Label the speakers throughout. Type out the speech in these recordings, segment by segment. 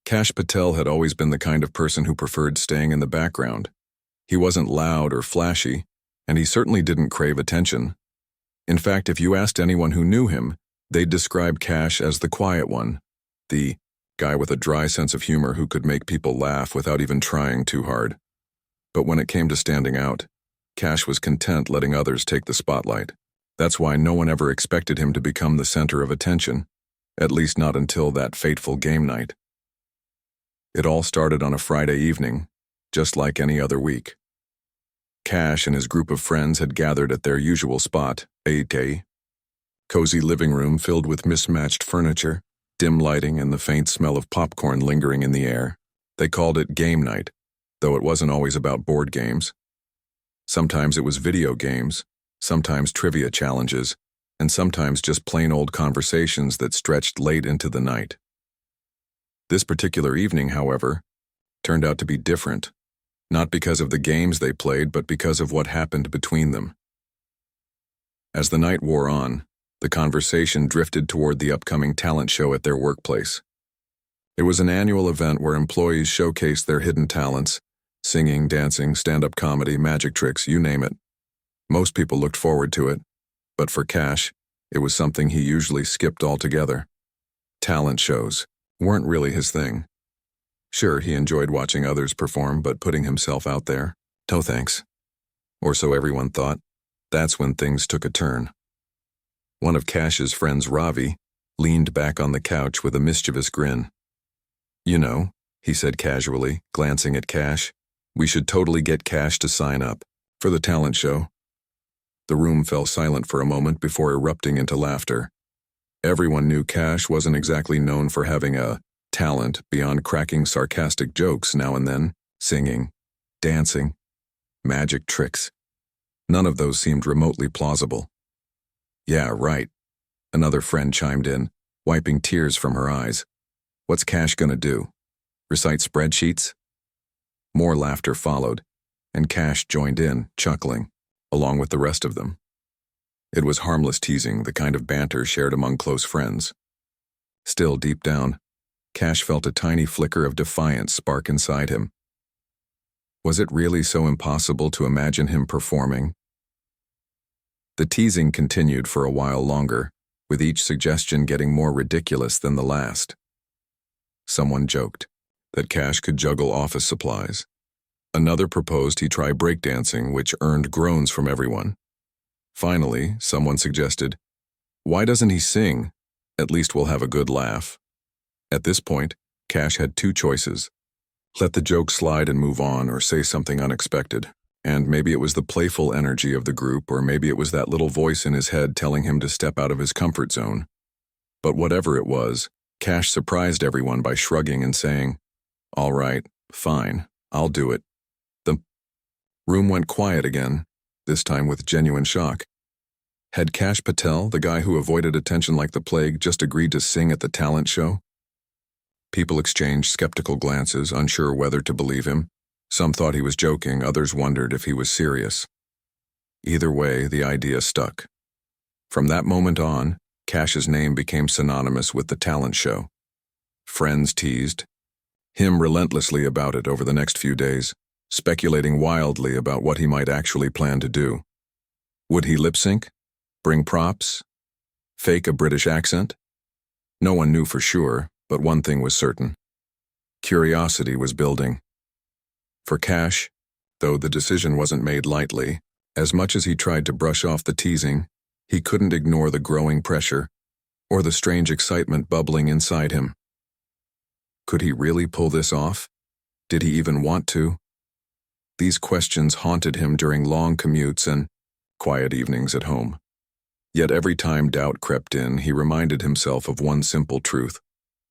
Speaker 1: Kash Patel had always been the kind of person who preferred staying in the background. He wasn't loud or flashy, and he certainly didn't crave attention. In fact, if you asked anyone who knew him, they'd describe Kash as the quiet one, the guy with a dry sense of humor who could make people laugh without even trying too hard. But when it came to standing out, Kash was content letting others take the spotlight. That's why no one ever expected him to become the center of attention, at least not until that fateful game night. It all started on a Friday evening, just like any other week. Kash and his group of friends had gathered at their usual spot, a cozy living room filled with mismatched furniture, dim lighting, and the faint smell of popcorn lingering in the air. They called it game night, though it wasn't always about board games. Sometimes it was video games, sometimes trivia challenges, and sometimes just plain old conversations that stretched late into the night. This particular evening, however, turned out to be different, not because of the games they played, but because of what happened between them. As the night wore on, the conversation drifted toward the upcoming talent show at their workplace. It was an annual event where employees showcased their hidden talents: singing, dancing, stand-up comedy, magic tricks, you name it. Most people looked forward to it, but for Kash, it was something he usually skipped altogether. Talent shows weren't really his thing. Sure, he enjoyed watching others perform, but putting himself out there? No thanks. Or so everyone thought. That's when things took a turn. One of Kash's friends, Ravi, leaned back on the couch with a mischievous grin. "You know," he said casually, glancing at Kash, "we should totally get Kash to sign up for the talent show." The room fell silent for a moment before erupting into laughter. Everyone knew Kash wasn't exactly known for having a talent beyond cracking sarcastic jokes now and then, singing, dancing, magic tricks. None of those seemed remotely plausible. "Yeah, right," another friend chimed in, wiping tears from her eyes. "What's Kash gonna do? Recite spreadsheets?" More laughter followed, and Kash joined in, chuckling, along with the rest of them. It was harmless teasing, the kind of banter shared among close friends. Still, deep down, Kash felt a tiny flicker of defiance spark inside him. Was it really so impossible to imagine him performing? The teasing continued for a while longer, with each suggestion getting more ridiculous than the last. Someone joked that Kash could juggle office supplies. Another proposed he try breakdancing, which earned groans from everyone. Finally, someone suggested, "Why doesn't he sing? At least we'll have a good laugh." At this point, Kash had two choices: let the joke slide and move on, or say something unexpected. And maybe it was the playful energy of the group, or maybe it was that little voice in his head telling him to step out of his comfort zone. But whatever it was, Kash surprised everyone by shrugging and saying, "All right, fine, I'll do it." The room went quiet again, this time with genuine shock. Had Kash Patel, the guy who avoided attention like the plague, just agreed to sing at the talent show? People exchanged skeptical glances, unsure whether to believe him. Some thought he was joking, others wondered if he was serious. Either way, the idea stuck. From that moment on, Kash's name became synonymous with the talent show. Friends teased him relentlessly about it over the next few days, speculating wildly about what he might actually plan to do. Would he lip-sync? Bring props? Fake a British accent? No one knew for sure, but one thing was certain. Curiosity was building. For Kash, though the decision wasn't made lightly, as much as he tried to brush off the teasing, he couldn't ignore the growing pressure, or the strange excitement bubbling inside him. Could he really pull this off? Did he even want to? These questions haunted him during long commutes and quiet evenings at home. Yet every time doubt crept in, he reminded himself of one simple truth.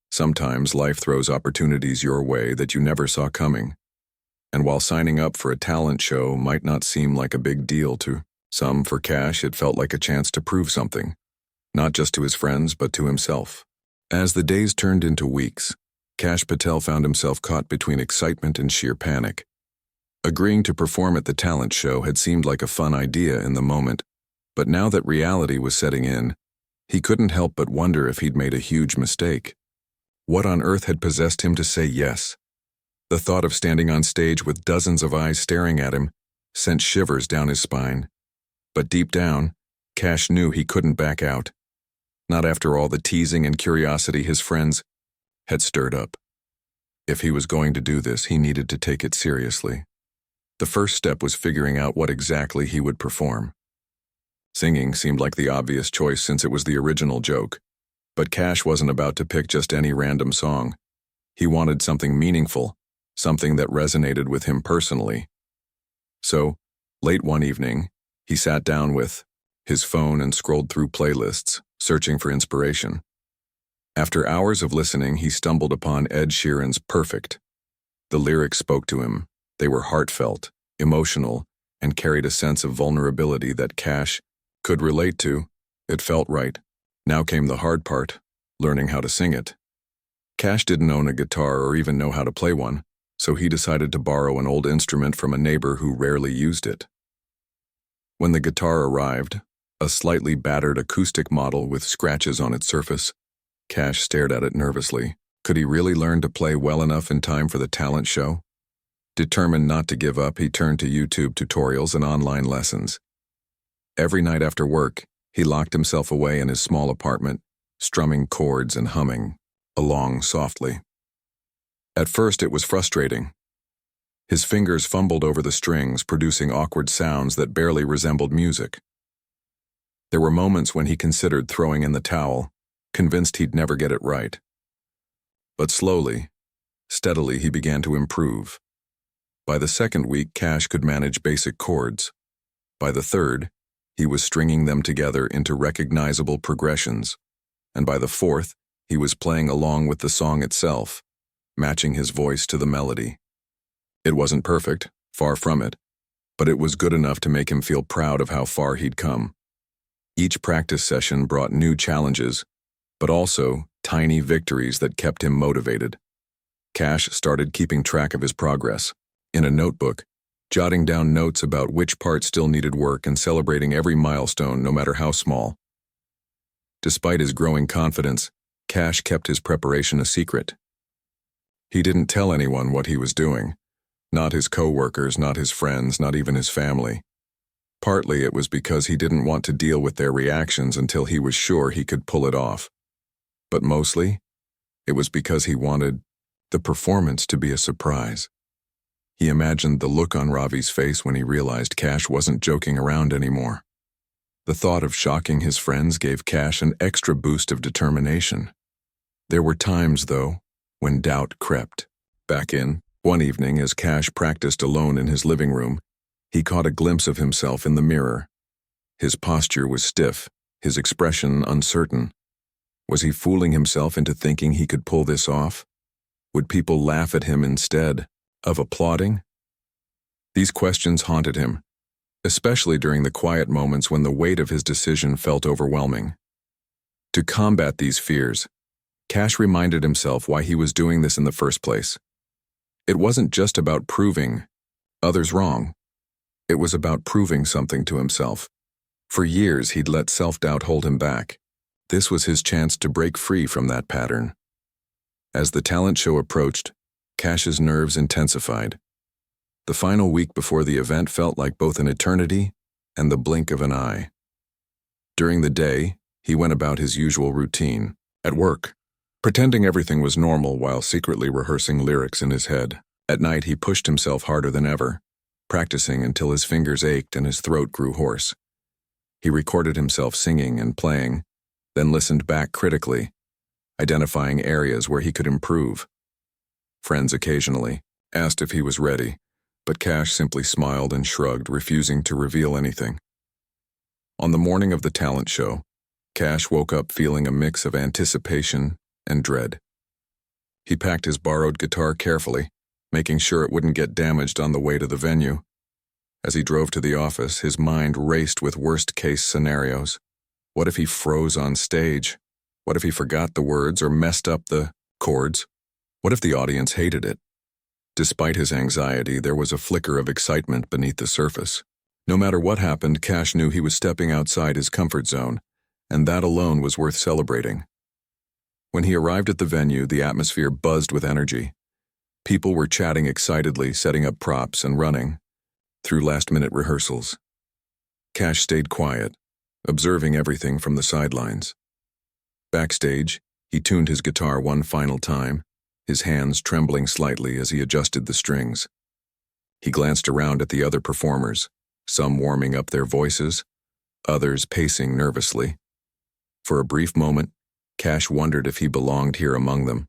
Speaker 1: Sometimes life throws opportunities your way that you never saw coming. And while signing up for a talent show might not seem like a big deal to some, for Kash it felt like a chance to prove something, not just to his friends but to himself. As the days turned into weeks, Kash Patel found himself caught between excitement and sheer panic. Agreeing to perform at the talent show had seemed like a fun idea in the moment, but now that reality was setting in, he couldn't help but wonder if he'd made a huge mistake. What on earth had possessed him to say yes? The thought of standing on stage with dozens of eyes staring at him sent shivers down his spine. But deep down, Kash knew he couldn't back out. Not after all the teasing and curiosity his friends had stirred up. If he was going to do this, he needed to take it seriously. The first step was figuring out what exactly he would perform. Singing seemed like the obvious choice since it was the original joke, but Kash wasn't about to pick just any random song. He wanted something meaningful, something that resonated with him personally. So, late one evening, he sat down with his phone and scrolled through playlists, searching for inspiration. After hours of listening, he stumbled upon Ed Sheeran's Perfect. The lyrics spoke to him. They were heartfelt, emotional, and carried a sense of vulnerability that Kash could relate to. It felt right. Now came the hard part, learning how to sing it. Kash didn't own a guitar or even know how to play one, so he decided to borrow an old instrument from a neighbor who rarely used it. When the guitar arrived, a slightly battered acoustic model with scratches on its surface, Kash stared at it nervously. Could he really learn to play well enough in time for the talent show? Determined not to give up, he turned to YouTube tutorials and online lessons. Every night after work, he locked himself away in his small apartment, strumming chords and humming along softly. At first, it was frustrating. His fingers fumbled over the strings, producing awkward sounds that barely resembled music. There were moments when he considered throwing in the towel, convinced he'd never get it right. But slowly, steadily, he began to improve. By the second week, Kash could manage basic chords. By the third, he was stringing them together into recognizable progressions. And by the fourth, he was playing along with the song itself, matching his voice to the melody. It wasn't perfect, far from it, but it was good enough to make him feel proud of how far he'd come. Each practice session brought new challenges, but also tiny victories that kept him motivated. Kash started keeping track of his progress. In a notebook, jotting down notes about which part still needed work and celebrating every milestone, no matter how small. Despite his growing confidence, Kash kept his preparation a secret. He didn't tell anyone what he was doing. Not his co-workers, not his friends, not even his family. Partly it was because he didn't want to deal with their reactions until he was sure he could pull it off. But mostly, it was because he wanted the performance to be a surprise. He imagined the look on Ravi's face when he realized Kash wasn't joking around anymore. The thought of shocking his friends gave Kash an extra boost of determination. There were times, though, when doubt crept back in. One evening, as Kash practiced alone in his living room, he caught a glimpse of himself in the mirror. His posture was stiff, his expression uncertain. Was he fooling himself into thinking he could pull this off? Would people laugh at him instead of applauding? These questions haunted him, especially during the quiet moments when the weight of his decision felt overwhelming. To combat these fears, Kash reminded himself why he was doing this in the first place. It wasn't just about proving others wrong. It was about proving something to himself. For years, he'd let self-doubt hold him back. This was his chance to break free from that pattern. As the talent show approached, Kash's nerves intensified. The final week before the event felt like both an eternity and the blink of an eye. During the day, he went about his usual routine, at work, pretending everything was normal while secretly rehearsing lyrics in his head. At night, he pushed himself harder than ever, practicing until his fingers ached and his throat grew hoarse. He recorded himself singing and playing, then listened back critically, identifying areas where he could improve. Friends occasionally asked if he was ready, but Kash simply smiled and shrugged, refusing to reveal anything. On the morning of the talent show, Kash woke up feeling a mix of anticipation and dread. He packed his borrowed guitar carefully, making sure it wouldn't get damaged on the way to the venue. As he drove to the office, his mind raced with worst-case scenarios. What if he froze on stage? What if he forgot the words or messed up the chords? What if the audience hated it? Despite his anxiety, there was a flicker of excitement beneath the surface. No matter what happened, Kash knew he was stepping outside his comfort zone, and that alone was worth celebrating. When he arrived at the venue, the atmosphere buzzed with energy. People were chatting excitedly, setting up props and running through last-minute rehearsals. Kash stayed quiet, observing everything from the sidelines. Backstage, he tuned his guitar one final time, his hands trembling slightly as he adjusted the strings. He glanced around at the other performers, some warming up their voices, others pacing nervously. For a brief moment, Kash wondered if he belonged here among them.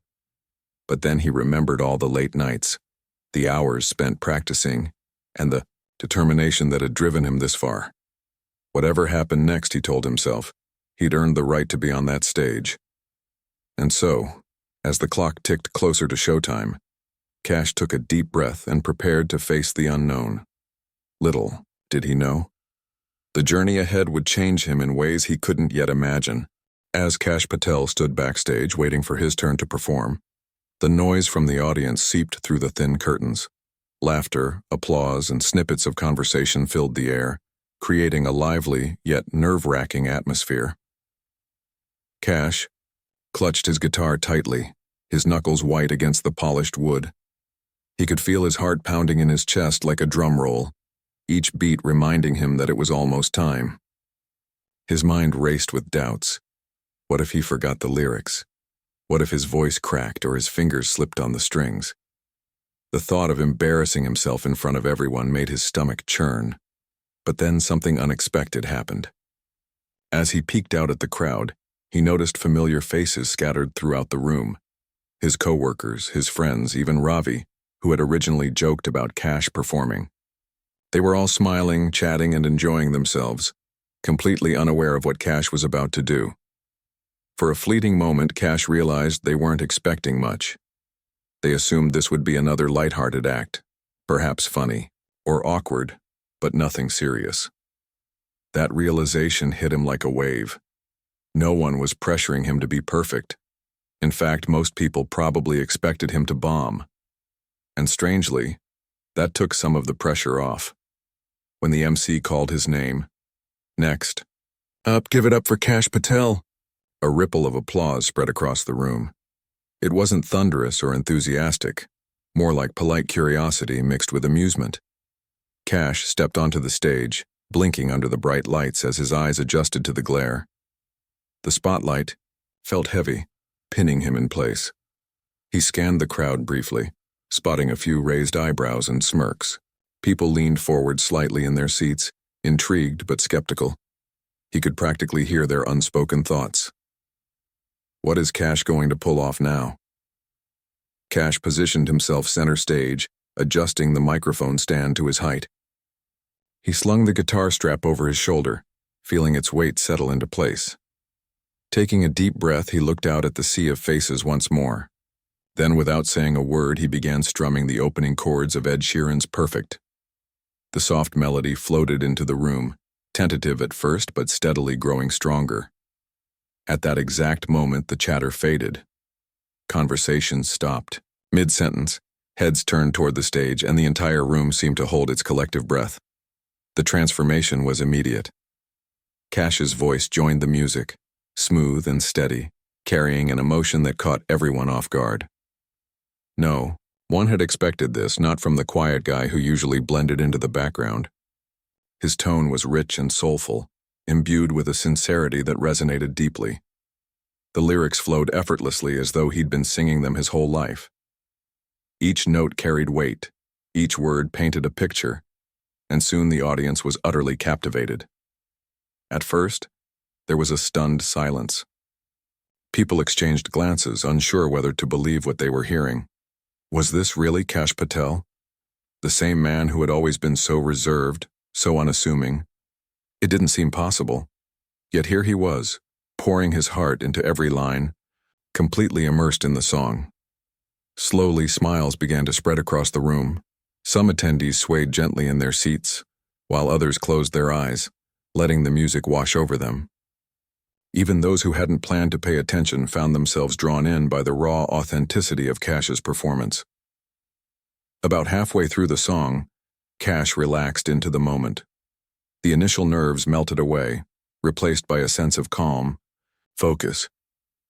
Speaker 1: But then he remembered all the late nights, the hours spent practicing, and the determination that had driven him this far. Whatever happened next, he told himself, he'd earned the right to be on that stage. And so, as the clock ticked closer to showtime, Kash took a deep breath and prepared to face the unknown. Little did he know, the journey ahead would change him in ways he couldn't yet imagine. As Kash Patel stood backstage waiting for his turn to perform, the noise from the audience seeped through the thin curtains. Laughter, applause, and snippets of conversation filled the air, creating a lively yet nerve-wracking atmosphere. Kash clutched his guitar tightly, his knuckles white against the polished wood. He could feel his heart pounding in his chest like a drum roll, each beat reminding him that it was almost time. His mind raced with doubts. What if he forgot the lyrics? What if his voice cracked or his fingers slipped on the strings? The thought of embarrassing himself in front of everyone made his stomach churn. But then something unexpected happened. As he peeked out at the crowd, he noticed familiar faces scattered throughout the room. His co-workers, his friends, even Ravi, who had originally joked about Kash performing. They were all smiling, chatting, and enjoying themselves, completely unaware of what Kash was about to do. For a fleeting moment, Kash realized they weren't expecting much. They assumed this would be another lighthearted act, perhaps funny, or awkward, but nothing serious. That realization hit him like a wave. No one was pressuring him to be perfect. In fact, most people probably expected him to bomb. And strangely, that took some of the pressure off. When the MC called his name, "Next. Give it up for Kash Patel." A ripple of applause spread across the room. It wasn't thunderous or enthusiastic, more like polite curiosity mixed with amusement. Kash stepped onto the stage, blinking under the bright lights as his eyes adjusted to the glare. The spotlight felt heavy, pinning him in place. He scanned the crowd briefly, spotting a few raised eyebrows and smirks. People leaned forward slightly in their seats, intrigued but skeptical. He could practically hear their unspoken thoughts. What is Kash going to pull off now? Kash positioned himself center stage, adjusting the microphone stand to his height. He slung the guitar strap over his shoulder, feeling its weight settle into place. Taking a deep breath, he looked out at the sea of faces once more. Then, without saying a word, he began strumming the opening chords of Ed Sheeran's Perfect. The soft melody floated into the room, tentative at first but steadily growing stronger. At that exact moment, the chatter faded. Conversations stopped. Mid-sentence, heads turned toward the stage, and the entire room seemed to hold its collective breath. The transformation was immediate. Kash's voice joined the music, smooth and steady, carrying an emotion that caught everyone off guard. No, one had expected this, not from the quiet guy who usually blended into the background. His tone was rich and soulful, imbued with a sincerity that resonated deeply. The lyrics flowed effortlessly as though he'd been singing them his whole life. Each note carried weight, each word painted a picture, and soon the audience was utterly captivated. At first, there was a stunned silence. People exchanged glances, unsure whether to believe what they were hearing. Was this really Kash Patel? The same man who had always been so reserved, so unassuming? It didn't seem possible. Yet here he was, pouring his heart into every line, completely immersed in the song. Slowly, smiles began to spread across the room. Some attendees swayed gently in their seats, while others closed their eyes, letting the music wash over them. Even those who hadn't planned to pay attention found themselves drawn in by the raw authenticity of Kash's performance. About halfway through the song, Kash relaxed into the moment. The initial nerves melted away, replaced by a sense of calm, focus,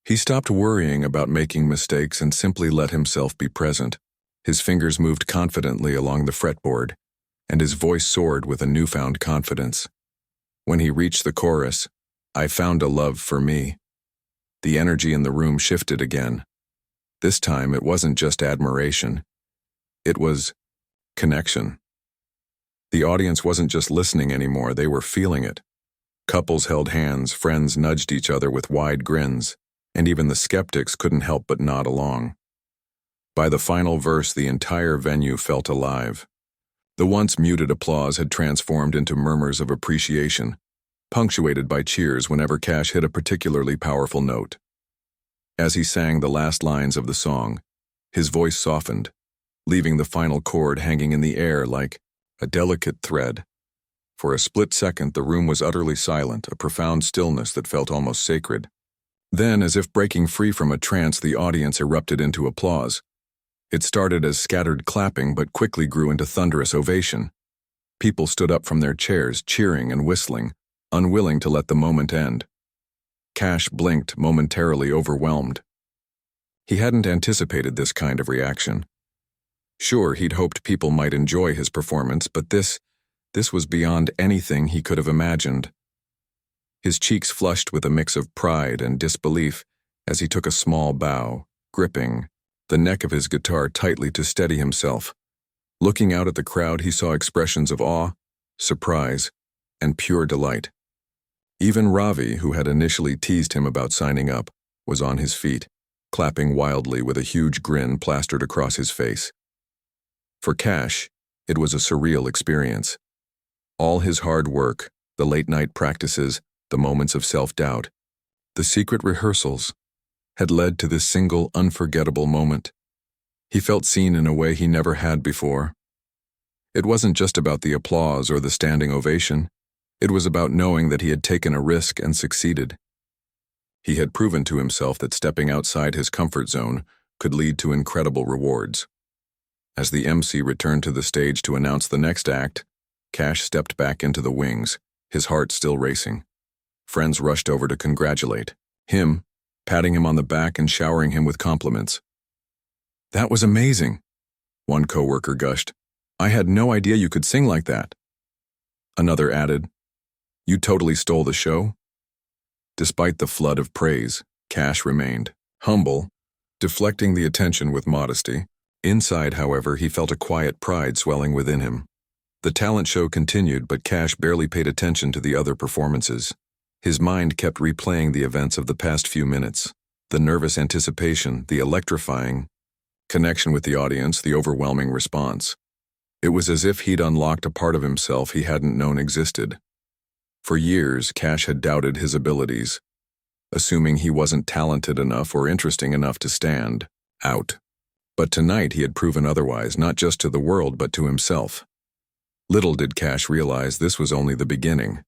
Speaker 1: He stopped worrying about making mistakes and simply let himself be present. His fingers moved confidently along the fretboard, and his voice soared with a newfound confidence. When he reached the chorus, "I found a love for me," the energy in the room shifted again. This time it wasn't just admiration. It was connection. The audience wasn't just listening anymore, they were feeling it. Couples held hands, friends nudged each other with wide grins, and even the skeptics couldn't help but nod along. By the final verse, the entire venue felt alive. The once muted applause had transformed into murmurs of appreciation, punctuated by cheers whenever Kash hit a particularly powerful note. As he sang the last lines of the song, his voice softened, leaving the final chord hanging in the air like a delicate thread. For a split second, the room was utterly silent, a profound stillness that felt almost sacred. Then, as if breaking free from a trance, the audience erupted into applause. It started as scattered clapping but quickly grew into thunderous ovation. People stood up from their chairs, cheering and whistling, unwilling to let the moment end. Kash blinked, momentarily overwhelmed. He hadn't anticipated this kind of reaction. Sure, he'd hoped people might enjoy his performance, but this was beyond anything he could have imagined. His cheeks flushed with a mix of pride and disbelief as he took a small bow, gripping the neck of his guitar tightly to steady himself. Looking out at the crowd, he saw expressions of awe, surprise, and pure delight. Even Ravi, who had initially teased him about signing up, was on his feet, clapping wildly with a huge grin plastered across his face. For Kash, it was a surreal experience. All his hard work, the late-night practices, the moments of self-doubt, the secret rehearsals, had led to this single unforgettable moment. He felt seen in a way he never had before. It wasn't just about the applause or the standing ovation. It was about knowing that he had taken a risk and succeeded. He had proven to himself that stepping outside his comfort zone could lead to incredible rewards. As the MC returned to the stage to announce the next act, Kash stepped back into the wings, his heart still racing. Friends rushed over to congratulate him, patting him on the back and showering him with compliments. "That was amazing," one coworker gushed. "I had no idea you could sing like that." Another added, "You totally stole the show." Despite the flood of praise, Kash remained humble, deflecting the attention with modesty. Inside, however, he felt a quiet pride swelling within him. The talent show continued, but Kash barely paid attention to the other performances. His mind kept replaying the events of the past few minutes, the nervous anticipation, the electrifying connection with the audience, the overwhelming response. It was as if he'd unlocked a part of himself he hadn't known existed. For years, Kash had doubted his abilities, assuming he wasn't talented enough or interesting enough to stand out. But tonight he had proven otherwise, not just to the world but to himself. Little did Kash realize this was only the beginning.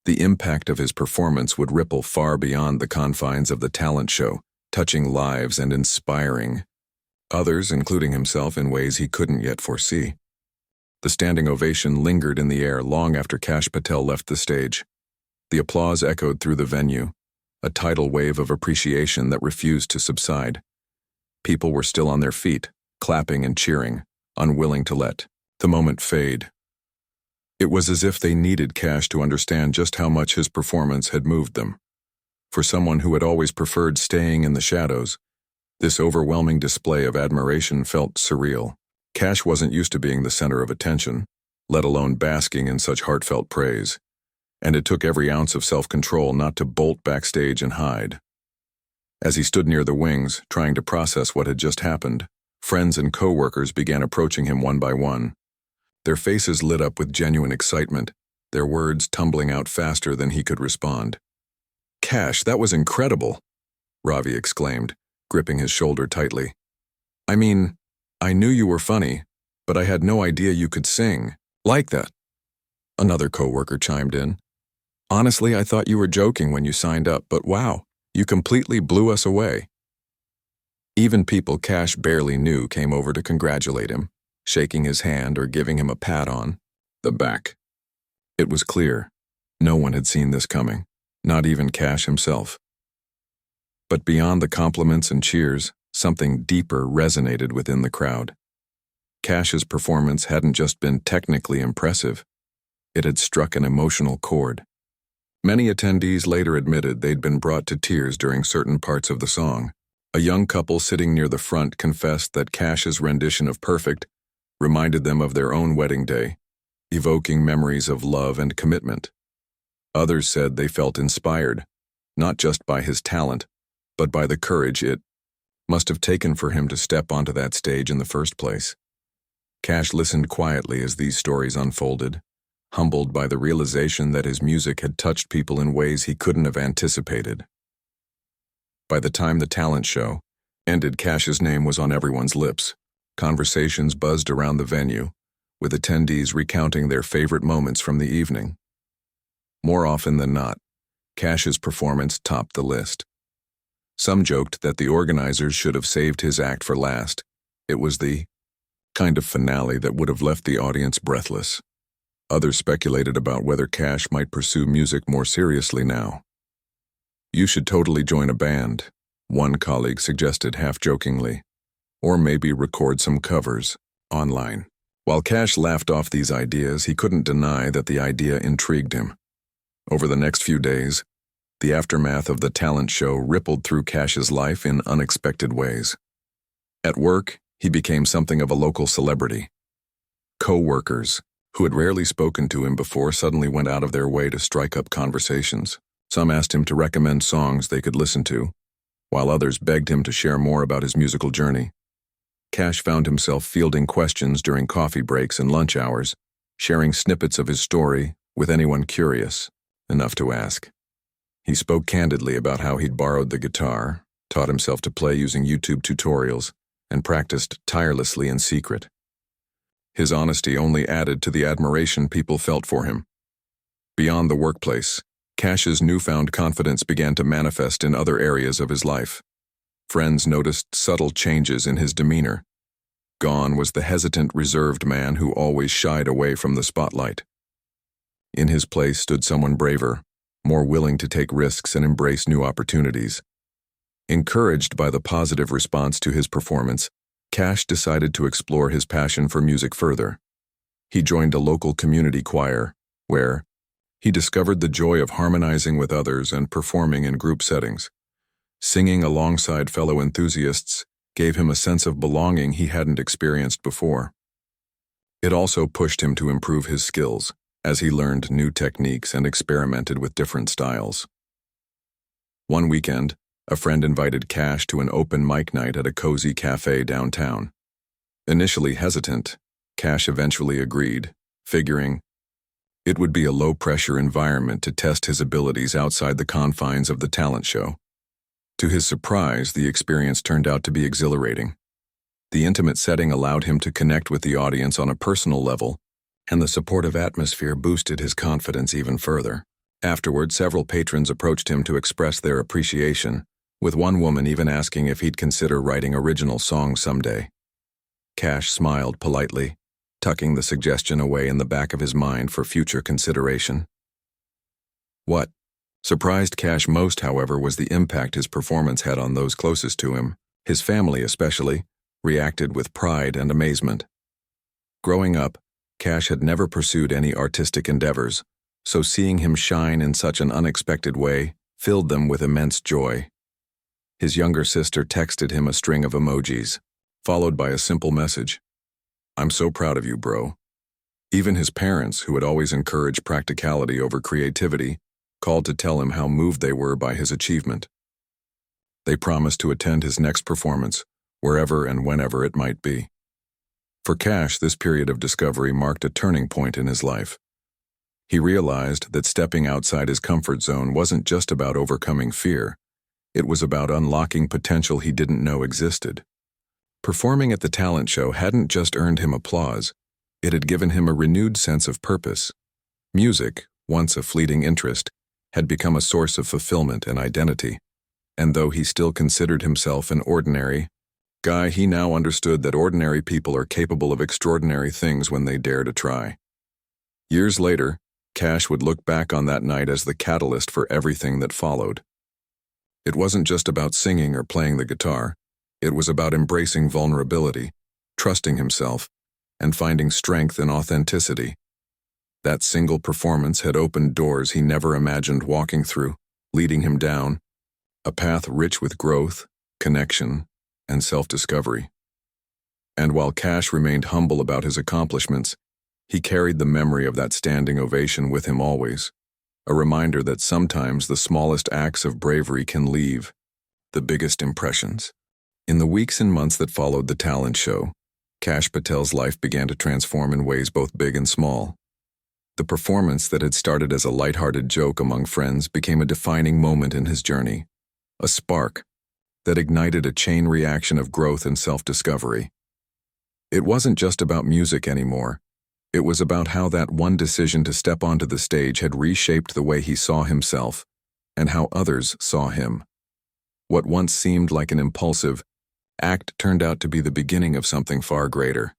Speaker 1: The impact of his performance would ripple far beyond the confines of the talent show, touching lives and inspiring others, including himself, in ways he couldn't yet foresee. The standing ovation lingered in the air long after Kash Patel left the stage. The applause echoed through the venue, a tidal wave of appreciation that refused to subside. People were still on their feet, clapping and cheering, unwilling to let the moment fade. It was as if they needed Kash to understand just how much his performance had moved them. For someone who had always preferred staying in the shadows, this overwhelming display of admiration felt surreal. Kash wasn't used to being the center of attention, let alone basking in such heartfelt praise, and it took every ounce of self-control not to bolt backstage and hide. As he stood near the wings, trying to process what had just happened, friends and co-workers began approaching him one by one. Their faces lit up with genuine excitement, their words tumbling out faster than he could respond. "Kash, that was incredible," Ravi exclaimed, gripping his shoulder tightly. "I mean, I knew you were funny, but I had no idea you could sing like that." Another coworker chimed in. "Honestly, I thought you were joking when you signed up, but wow, you completely blew us away." Even people Kash barely knew came over to congratulate him, shaking his hand or giving him a pat on the back. It was clear, no one had seen this coming, not even Kash himself. But beyond the compliments and cheers, something deeper resonated within the crowd. Kash's performance hadn't just been technically impressive, it had struck an emotional chord. Many attendees later admitted they'd been brought to tears during certain parts of the song. A young couple sitting near the front confessed that Kash's rendition of Perfect reminded them of their own wedding day, evoking memories of love and commitment. Others said they felt inspired, not just by his talent, but by the courage it must have taken for him to step onto that stage in the first place. Kash listened quietly as these stories unfolded, humbled by the realization that his music had touched people in ways he couldn't have anticipated. By the time the talent show ended, Kash's name was on everyone's lips. Conversations buzzed around the venue, with attendees recounting their favorite moments from the evening. More often than not, Kash's performance topped the list. Some joked that the organizers should have saved his act for last. It was the kind of finale that would have left the audience breathless. Others speculated about whether Kash might pursue music more seriously now. "You should totally join a band," one colleague suggested half-jokingly, "or maybe record some covers online." While Kash laughed off these ideas, he couldn't deny that the idea intrigued him. Over the next few days, the aftermath of the talent show rippled through Kash's life in unexpected ways. At work, he became something of a local celebrity. Co-workers, who had rarely spoken to him before, suddenly went out of their way to strike up conversations. Some asked him to recommend songs they could listen to, while others begged him to share more about his musical journey. Kash found himself fielding questions during coffee breaks and lunch hours, sharing snippets of his story with anyone curious enough to ask. He spoke candidly about how he'd borrowed the guitar, taught himself to play using YouTube tutorials, and practiced tirelessly in secret. His honesty only added to the admiration people felt for him. Beyond the workplace, Kash's newfound confidence began to manifest in other areas of his life. Friends noticed subtle changes in his demeanor. Gone was the hesitant, reserved man who always shied away from the spotlight. In his place stood someone braver, more willing to take risks and embrace new opportunities. Encouraged by the positive response to his performance, Kash decided to explore his passion for music further. He joined a local community choir, where he discovered the joy of harmonizing with others and performing in group settings. Singing alongside fellow enthusiasts gave him a sense of belonging he hadn't experienced before. It also pushed him to improve his skills, as he learned new techniques and experimented with different styles. One weekend, a friend invited Kash to an open mic night at a cozy cafe downtown. Initially hesitant, Kash eventually agreed, figuring it would be a low-pressure environment to test his abilities outside the confines of the talent show. To his surprise, the experience turned out to be exhilarating. The intimate setting allowed him to connect with the audience on a personal level, and the supportive atmosphere boosted his confidence even further. Afterward, several patrons approached him to express their appreciation, with one woman even asking if he'd consider writing original songs someday. Kash smiled politely, tucking the suggestion away in the back of his mind for future consideration. What surprised Kash most, however, was the impact his performance had on those closest to him. His family, especially, reacted with pride and amazement. Growing up, Kash had never pursued any artistic endeavors, so seeing him shine in such an unexpected way filled them with immense joy. His younger sister texted him a string of emojis, followed by a simple message: "I'm so proud of you, bro." Even his parents, who had always encouraged practicality over creativity, called to tell him how moved they were by his achievement. They promised to attend his next performance, wherever and whenever it might be. For Kash, this period of discovery marked a turning point in his life. He realized that stepping outside his comfort zone wasn't just about overcoming fear. It was about unlocking potential he didn't know existed. Performing at the talent show hadn't just earned him applause, it had given him a renewed sense of purpose. Music, once a fleeting interest, had become a source of fulfillment and identity, and though he still considered himself an ordinary guy, he now understood that ordinary people are capable of extraordinary things when they dare to try. Years later, Kash would look back on that night as the catalyst for everything that followed. It wasn't just about singing or playing the guitar. It was about embracing vulnerability, trusting himself, and finding strength in authenticity. That single performance had opened doors he never imagined walking through, leading him down a path rich with growth, connection, and self-discovery. And while Kash remained humble about his accomplishments, he carried the memory of that standing ovation with him always, a reminder that sometimes the smallest acts of bravery can leave the biggest impressions. In the weeks and months that followed the talent show, Kash Patel's life began to transform in ways both big and small. The performance that had started as a lighthearted joke among friends became a defining moment in his journey, a spark that ignited a chain reaction of growth and self-discovery. It wasn't just about music anymore. It was about how that one decision to step onto the stage had reshaped the way he saw himself and how others saw him. What once seemed like an impulsive act turned out to be the beginning of something far greater.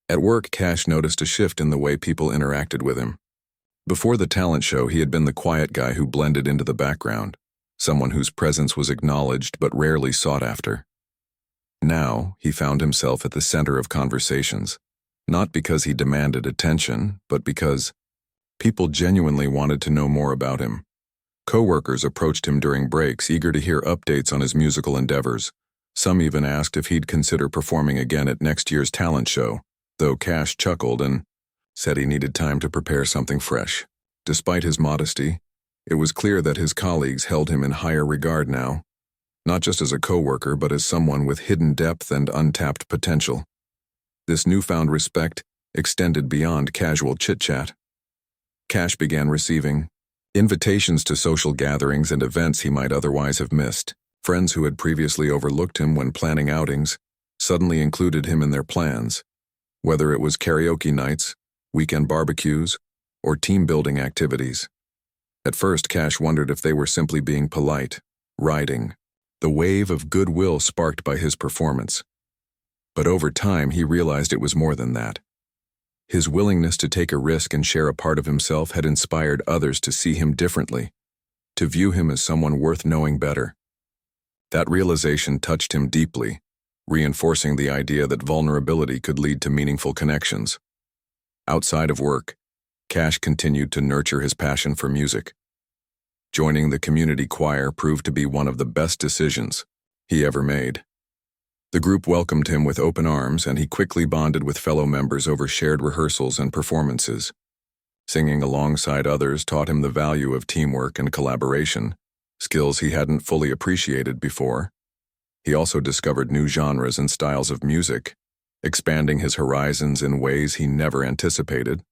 Speaker 1: At work, Kash noticed a shift in the way people interacted with him. Before the talent show, he had been the quiet guy who blended into the background, someone whose presence was acknowledged but rarely sought after. Now, he found himself at the center of conversations, not because he demanded attention, but because people genuinely wanted to know more about him. Coworkers approached him during breaks, eager to hear updates on his musical endeavors. Some even asked if he'd consider performing again at next year's talent show, though Kash chuckled and said he needed time to prepare something fresh. Despite his modesty, it was clear that his colleagues held him in higher regard now, not just as a coworker, but as someone with hidden depth and untapped potential. This newfound respect extended beyond casual chit-chat. Kash began receiving invitations to social gatherings and events he might otherwise have missed. Friends who had previously overlooked him when planning outings suddenly included him in their plans, whether it was karaoke nights, weekend barbecues, or team-building activities. At first, Kash wondered if they were simply being polite, riding the wave of goodwill sparked by his performance. But over time, he realized it was more than that. His willingness to take a risk and share a part of himself had inspired others to see him differently, to view him as someone worth knowing better. That realization touched him deeply, reinforcing the idea that vulnerability could lead to meaningful connections. Outside of work, Kash continued to nurture his passion for music. Joining the community choir proved to be one of the best decisions he ever made. The group welcomed him with open arms, and he quickly bonded with fellow members over shared rehearsals and performances. Singing alongside others taught him the value of teamwork and collaboration, skills he hadn't fully appreciated before. He also discovered new genres and styles of music, expanding his horizons in ways he never anticipated.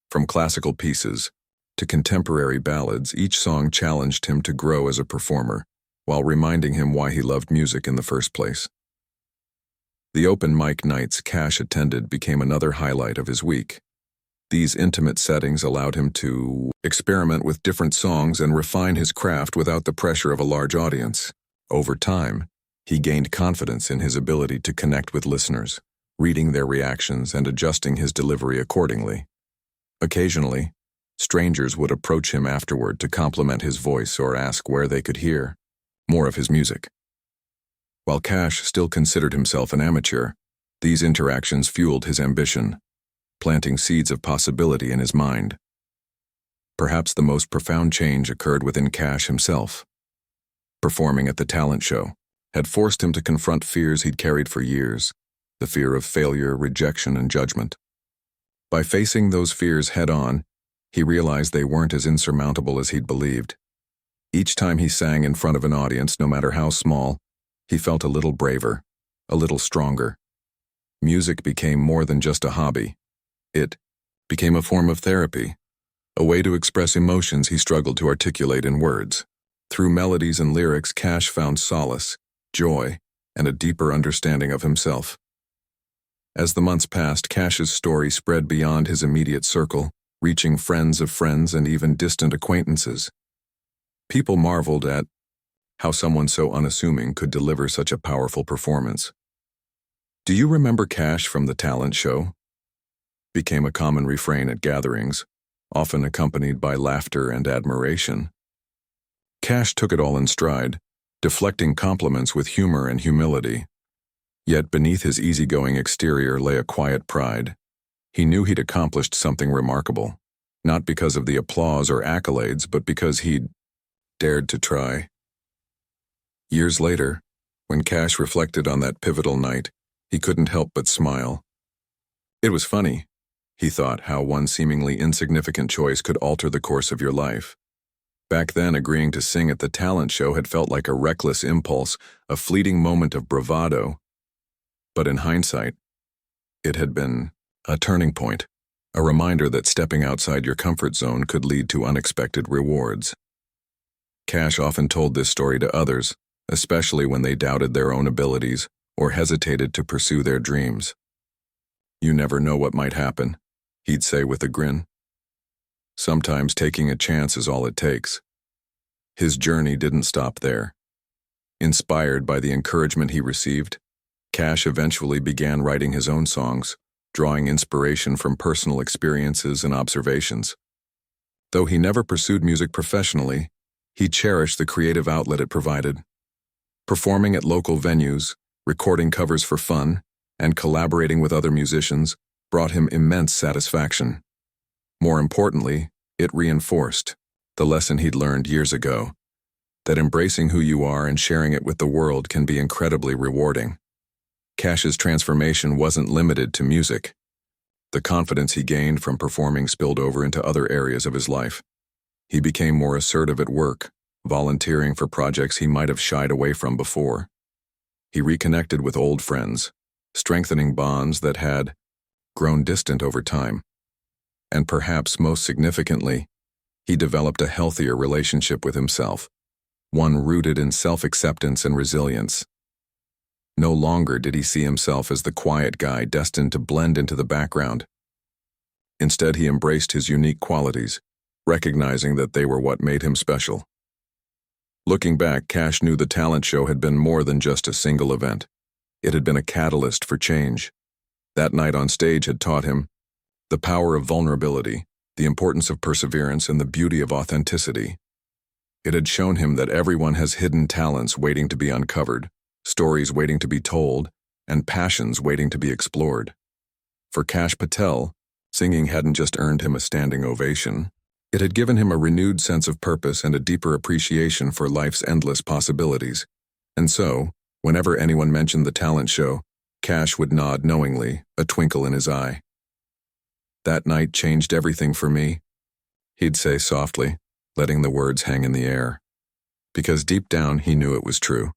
Speaker 1: From classical pieces to contemporary ballads, each song challenged him to grow as a performer, while reminding him why he loved music in the first place. The open mic nights Kash attended became another highlight of his week. These intimate settings allowed him to experiment with different songs and refine his craft without the pressure of a large audience. Over time, he gained confidence in his ability to connect with listeners, reading their reactions and adjusting his delivery accordingly. Occasionally, strangers would approach him afterward to compliment his voice or ask where they could hear more of his music. While Kash still considered himself an amateur, these interactions fueled his ambition, planting seeds of possibility in his mind. Perhaps the most profound change occurred within Kash himself. Performing at the talent show had forced him to confront fears he'd carried for years, the fear of failure, rejection, and judgment. By facing those fears head-on, he realized they weren't as insurmountable as he'd believed. Each time he sang in front of an audience, no matter how small, he felt a little braver, a little stronger. Music became more than just a hobby. It became a form of therapy, a way to express emotions he struggled to articulate in words. Through melodies and lyrics, Kash found solace, joy, and a deeper understanding of himself. As the months passed, Kash's story spread beyond his immediate circle, reaching friends of friends and even distant acquaintances. People marveled at how someone so unassuming could deliver such a powerful performance. "Do you remember Kash from the talent show?" became a common refrain at gatherings, often accompanied by laughter and admiration. Kash took it all in stride, deflecting compliments with humor and humility. Yet beneath his easygoing exterior lay a quiet pride. He knew he'd accomplished something remarkable, not because of the applause or accolades, but because he'd dared to try. Years later, when Kash reflected on that pivotal night, he couldn't help but smile. It was funny, he thought, how one seemingly insignificant choice could alter the course of your life. Back then, agreeing to sing at the talent show had felt like a reckless impulse, a fleeting moment of bravado. But in hindsight, it had been a turning point, a reminder that stepping outside your comfort zone could lead to unexpected rewards. Kash often told this story to others, especially when they doubted their own abilities or hesitated to pursue their dreams. "You never know what might happen," he'd say with a grin. "Sometimes taking a chance is all it takes." His journey didn't stop there. Inspired by the encouragement he received, Kash eventually began writing his own songs, drawing inspiration from personal experiences and observations. Though he never pursued music professionally, he cherished the creative outlet it provided. Performing at local venues, recording covers for fun, and collaborating with other musicians brought him immense satisfaction. More importantly, it reinforced the lesson he'd learned years ago, that embracing who you are and sharing it with the world can be incredibly rewarding. Kash's transformation wasn't limited to music. The confidence he gained from performing spilled over into other areas of his life. He became more assertive at work, volunteering for projects he might have shied away from before. He reconnected with old friends, strengthening bonds that had grown distant over time. And perhaps most significantly, he developed a healthier relationship with himself, one rooted in self-acceptance and resilience. No longer did he see himself as the quiet guy destined to blend into the background. Instead, he embraced his unique qualities, recognizing that they were what made him special. Looking back, Kash knew the talent show had been more than just a single event. It had been a catalyst for change. That night on stage had taught him the power of vulnerability, the importance of perseverance, and the beauty of authenticity. It had shown him that everyone has hidden talents waiting to be uncovered, stories waiting to be told, and passions waiting to be explored. For Kash Patel, singing hadn't just earned him a standing ovation. It had given him a renewed sense of purpose and a deeper appreciation for life's endless possibilities. And so, whenever anyone mentioned the talent show, Kash would nod knowingly, a twinkle in his eye. "That night changed everything for me," he'd say softly, letting the words hang in the air. Because deep down he knew it was true.